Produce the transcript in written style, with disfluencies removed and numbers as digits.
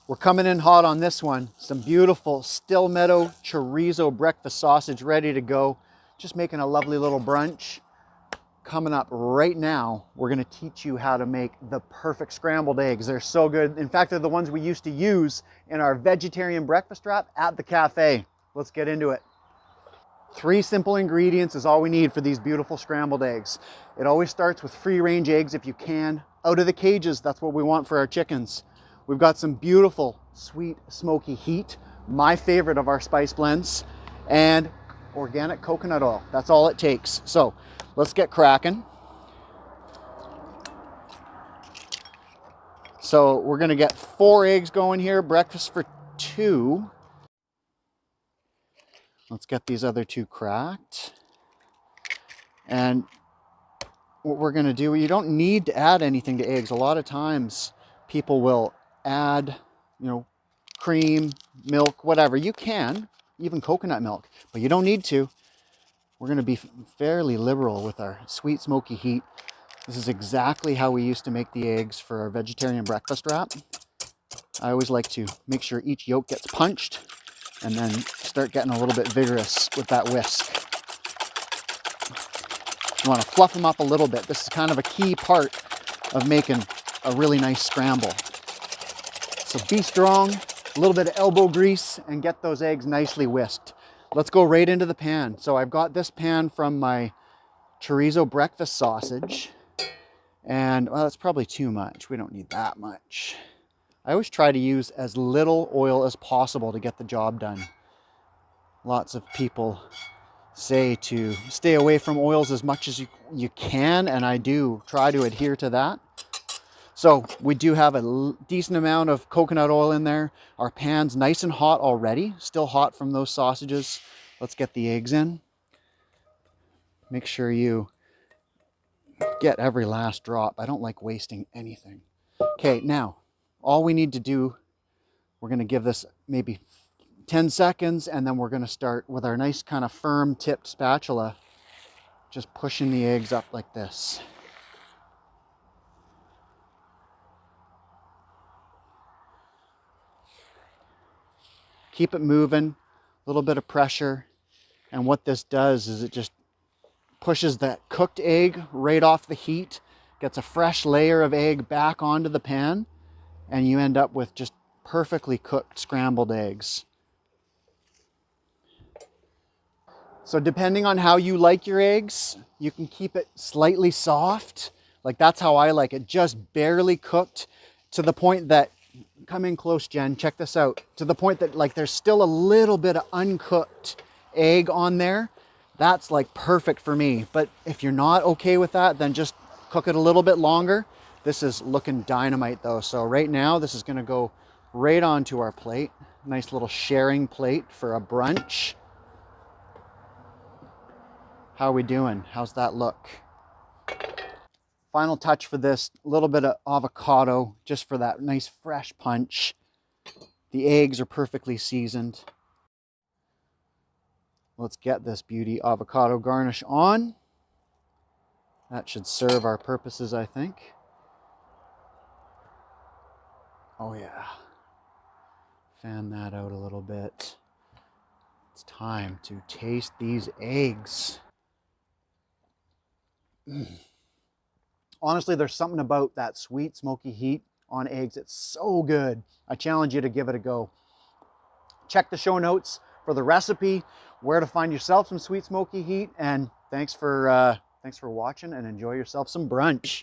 We're coming in hot on this one. Some beautiful Still Meadow chorizo breakfast sausage ready to go. Just making a lovely little brunch. Coming up right now, we're gonna teach you how to make the perfect scrambled eggs. They're so good. In fact, they're the ones we used to use in our vegetarian breakfast wrap at the cafe. Let's get into it. 3 simple ingredients is all we need for these beautiful scrambled eggs. It always starts with free range eggs if you can. Out of the cages, that's what we want for our chickens. We've got some beautiful Sweet Smoky Heat, my favorite of our spice blends, and organic coconut oil. That's all it takes. So let's get cracking. So we're gonna get 4 eggs going here, breakfast for 2. Let's get these other 2 cracked. And what we're gonna do, you don't need to add anything to eggs. A lot of times people will add, cream, milk, whatever. You can, even coconut milk, but you don't need to. We're gonna be fairly liberal with our Sweet Smoky Heat. This is exactly how we used to make the eggs for our vegetarian breakfast wrap. I always like to make sure each yolk gets punched and then start getting a little bit vigorous with that whisk. You want to fluff them up a little bit. This is kind of a key part of making a really nice scramble. So be strong, a little bit of elbow grease, and get those eggs nicely whisked. Let's go right into the pan. So I've got this pan from my chorizo breakfast sausage. And well, that's probably too much. We don't need that much. I always try to use as little oil as possible to get the job done. Lots of people say to stay away from oils as much as you can, and I do try to adhere to that. So we do have a decent amount of coconut oil in there. Our pan's nice and hot already, still hot from those sausages. Let's get the eggs in. Make sure you get every last drop. I don't like wasting anything. Okay, now all we need to do, we're going to give this maybe 10 seconds, and then we're going to start with our nice kind of firm tipped spatula, just pushing the eggs up like this. Keep it moving, a little bit of pressure, and what this does is it just pushes that cooked egg right off the heat, gets a fresh layer of egg back onto the pan, and you end up with just perfectly cooked scrambled eggs. So depending on how you like your eggs, you can keep it slightly soft. Like that's how I like it, just barely cooked, to the point that, come in close, Jen, check this out, to the point that like there's still a little bit of uncooked egg on there. That's like perfect for me. But if you're not okay with that, then just cook it a little bit longer. This is looking dynamite though. So right now this is gonna go right onto our plate. Nice little sharing plate for a brunch. How are we doing? How's that look? Final touch for this, a little bit of avocado just for that nice fresh punch. The eggs are perfectly seasoned. Let's get this beauty avocado garnish on. That should serve our purposes, I think. Oh yeah. Fan that out a little bit. It's time to taste these eggs. Honestly, there's something about that Sweet Smoky Heat on eggs. It's so good. I challenge you to give it a go. Check the show notes for the recipe, where to find yourself some Sweet Smoky Heat, and thanks for watching, and enjoy yourself some brunch.